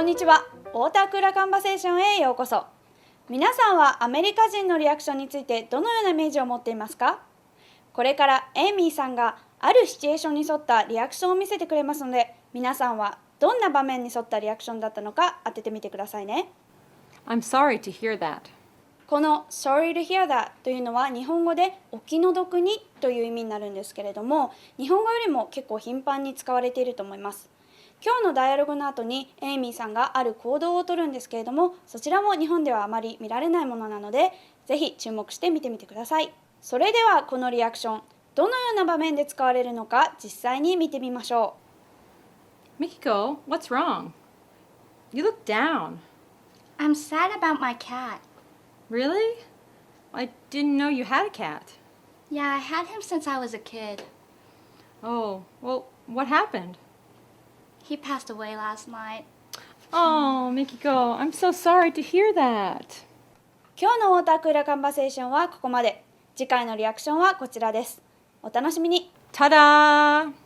こんにちは。ウォータークーラーカンバセーションへようこそ。皆さんはアメリカ人のリアクションについてどのようなイメージを持っていますか？これからエイミーさんがあるシチュエーションに沿ったリアクションを見せてくれますので、皆さんはどんな場面に沿ったリアクションだったのか当ててみてくださいね。I'm sorry to hear that. この Sorry to hear that というのは日本語でお気の毒にという意味になるんですけれども、日本語よりも結構頻繁に使われていると思います。今日のダイアログの後にエイミーさんがある行動をとるんですけれども、そちらも日本ではあまり見られないものなので、ぜひ注目して見てみてください。それではこのリアクション、どのような場面で使われるのか実際に見てみましょう。Mikiko, what's wrong? You look down. I'm sad about my cat. Really? I didn't know you had a cat. Yeah, I had him since I was a kid. Oh, well, what happened? He passed away last night. Oh, Mikiko, I'm so sorry to hear that. 今日のウォータークーラーカンバセーションはここまで。次回のリアクションはこちらです。お楽しみに。ただー